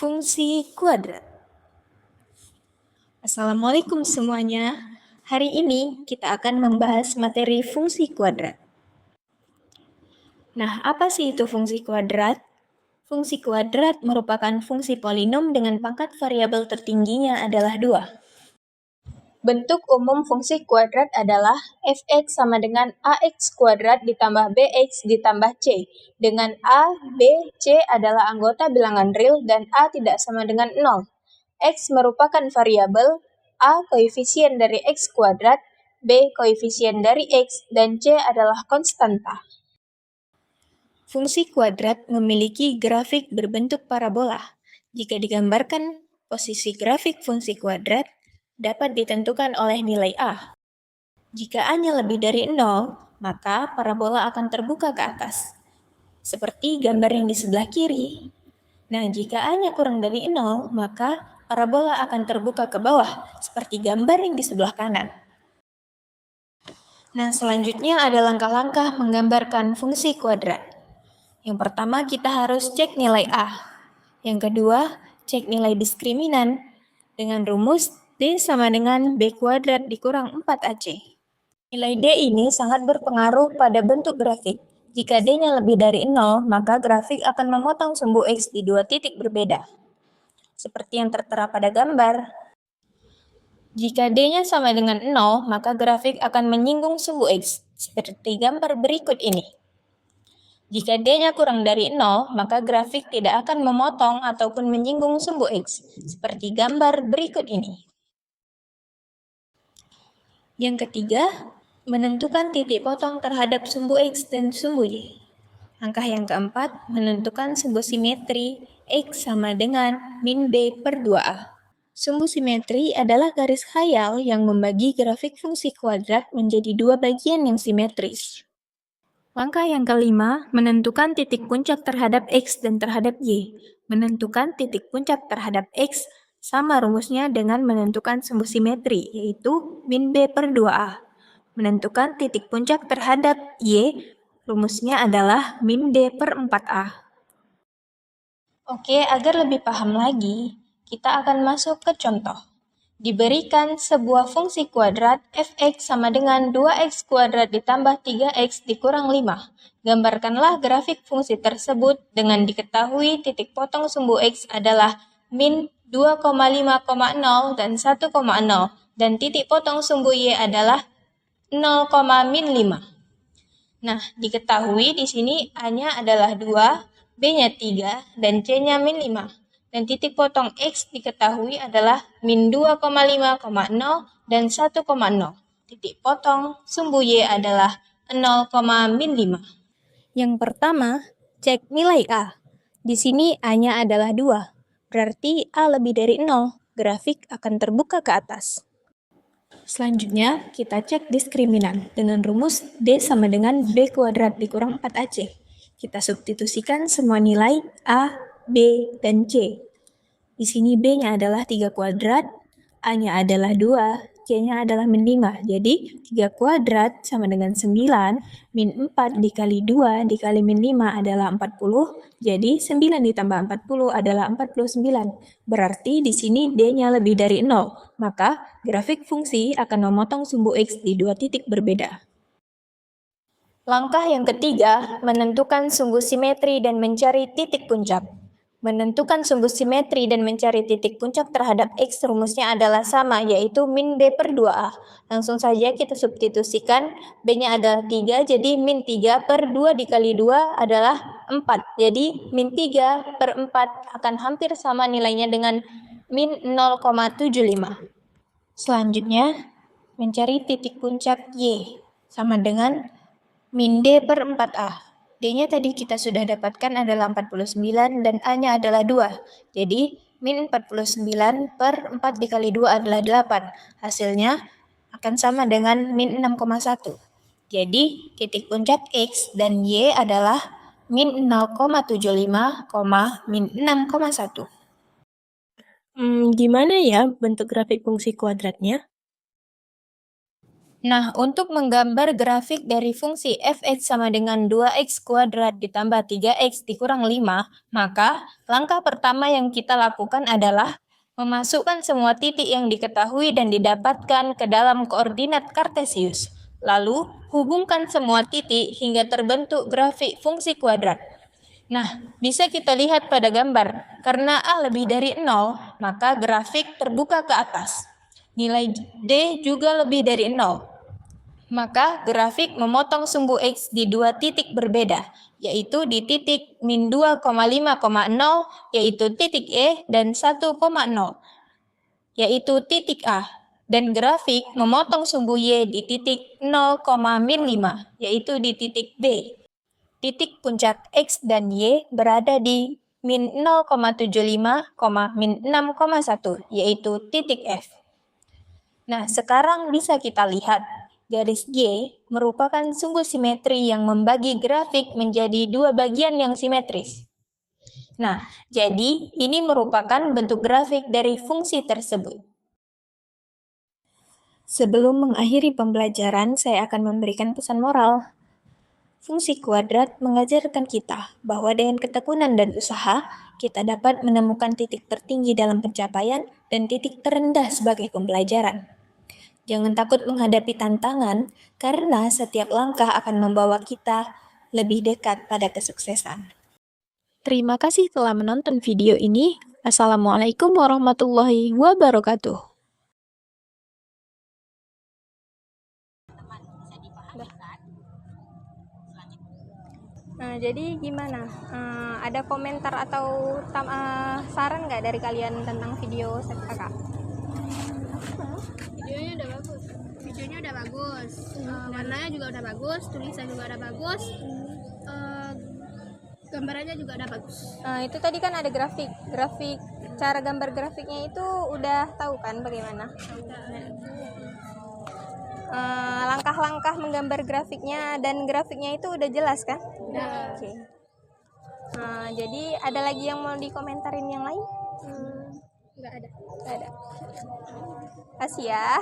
Fungsi kuadrat. Assalamualaikum semuanya. Hari ini kita akan membahas materi fungsi kuadrat. Nah, apa sih itu fungsi kuadrat? Fungsi kuadrat merupakan fungsi polinom dengan pangkat variabel tertingginya adalah 2. Bentuk umum fungsi kuadrat adalah f(x) sama dengan ax kuadrat ditambah bx ditambah c, dengan a, b, c adalah anggota bilangan real dan a tidak sama dengan 0. X merupakan variabel, a koefisien dari x kuadrat, b koefisien dari x, dan c adalah konstanta. Fungsi kuadrat memiliki grafik berbentuk parabola. Jika digambarkan posisi grafik fungsi kuadrat, dapat ditentukan oleh nilai A. Jika A-nya lebih dari 0, maka parabola akan terbuka ke atas, seperti gambar yang di sebelah kiri. Nah, jika A-nya kurang dari 0, maka parabola akan terbuka ke bawah, seperti gambar yang di sebelah kanan. Nah, selanjutnya ada langkah-langkah menggambarkan fungsi kuadrat. Yang pertama, kita harus cek nilai A. Yang kedua, cek nilai diskriminan dengan rumus D sama dengan B kuadrat dikurang 4AC. Nilai D ini sangat berpengaruh pada bentuk grafik. Jika D-nya lebih dari 0, maka grafik akan memotong sumbu X di 2 titik berbeda, seperti yang tertera pada gambar. Jika D-nya sama dengan 0, maka grafik akan menyinggung sumbu X, seperti gambar berikut ini. Jika D-nya kurang dari 0, maka grafik tidak akan memotong ataupun menyinggung sumbu X, seperti gambar berikut ini. Yang ketiga, menentukan titik potong terhadap sumbu X dan sumbu Y. Langkah yang keempat, menentukan sumbu simetri X sama dengan min B per 2A. Sumbu simetri adalah garis khayal yang membagi grafik fungsi kuadrat menjadi dua bagian yang simetris. Langkah yang kelima, menentukan titik puncak terhadap X dan terhadap Y. Menentukan titik puncak terhadap X sama rumusnya dengan menentukan sumbu simetri, yaitu min B per 2A. Menentukan titik puncak terhadap Y, rumusnya adalah min D per 4A. Oke, agar lebih paham lagi, kita akan masuk ke contoh. Diberikan sebuah fungsi kuadrat f(x) sama dengan 2x kuadrat ditambah 3x dikurang 5. Gambarkanlah grafik fungsi tersebut dengan diketahui titik potong sumbu x adalah min 2,5,0 dan 1,0 dan titik potong sumbu y adalah 0, min 5. Nah, diketahui di sini A-nya adalah 2, B-nya 3, dan C-nya min 5. Dan titik potong X diketahui adalah min 2,5,0 dan 1,0. Titik potong sumbu Y adalah 0, min 5. Yang pertama, cek nilai A. Di sini A-nya adalah 2, berarti A lebih dari 0, grafik akan terbuka ke atas. Selanjutnya, kita cek diskriminan dengan rumus D sama dengan B kuadrat dikurang 4AC. Kita substitusikan semua nilai A, B, dan C. Di sini B-nya adalah 3 kuadrat, A-nya adalah 2, C-nya adalah min 5. Jadi, 3 kuadrat sama dengan 9, min 4 dikali 2 dikali min 5 adalah 40, jadi 9 ditambah 40 adalah 49. Berarti di sini D-nya lebih dari 0, maka grafik fungsi akan memotong sumbu X di 2 titik berbeda. Langkah yang ketiga, menentukan sumbu simetri dan mencari titik puncak. Menentukan sumbu simetri dan mencari titik puncak terhadap X rumusnya adalah sama, yaitu min B per 2A. Langsung saja kita substitusikan, B-nya adalah 3, jadi min 3 per 2 dikali 2 adalah 4. Jadi min 3 per 4 akan hampir sama nilainya dengan min 0,75. Selanjutnya, mencari titik puncak Y, sama dengan min D per 4A. D-nya tadi kita sudah dapatkan adalah 49 dan A-nya adalah 2. Jadi, min 49 per 4 dikali 2 adalah 8. Hasilnya akan sama dengan min 6,1. Jadi, titik puncak X dan Y adalah min 0,75, min 6,1. Gimana ya bentuk grafik fungsi kuadratnya? Nah, untuk menggambar grafik dari fungsi f(x) sama dengan 2x kuadrat ditambah 3x dikurang 5, maka langkah pertama yang kita lakukan adalah memasukkan semua titik yang diketahui dan didapatkan ke dalam koordinat kartesius. Lalu, hubungkan semua titik hingga terbentuk grafik fungsi kuadrat. Nah, bisa kita lihat pada gambar, karena A lebih dari 0, maka grafik terbuka ke atas. Nilai D juga lebih dari 0. Maka grafik memotong sumbu X di dua titik berbeda, yaitu di titik min 2,5,0, yaitu titik E, dan 1,0, yaitu titik A. Dan grafik memotong sumbu Y di titik 0,-5, yaitu di titik B. Titik puncak X dan Y berada di min 0,75, min 6,1, yaitu titik F. Nah, sekarang bisa kita lihat, garis Y merupakan sumbu simetri yang membagi grafik menjadi dua bagian yang simetris. Nah, jadi ini merupakan bentuk grafik dari fungsi tersebut. Sebelum mengakhiri pembelajaran, saya akan memberikan pesan moral. Fungsi kuadrat mengajarkan kita bahwa dengan ketekunan dan usaha, kita dapat menemukan titik tertinggi dalam pencapaian dan titik terendah sebagai pembelajaran. Jangan takut menghadapi tantangan, karena setiap langkah akan membawa kita lebih dekat pada kesuksesan. Terima kasih telah menonton video ini. Assalamualaikum warahmatullahi wabarakatuh. Nah, jadi gimana? Ada komentar atau saran nggak dari kalian tentang video kakak? Videonya udah bagus, warnanya juga udah bagus, tulisan juga udah bagus, gambarannya juga udah bagus. Itu tadi kan ada grafik cara gambar grafiknya itu udah tahu kan bagaimana? Langkah-langkah menggambar grafiknya dan grafiknya itu udah jelas kan? Udah. Oke. Jadi ada lagi yang mau dikomentarin yang lain? Nggak ada. Nggak ada. Kasih ya.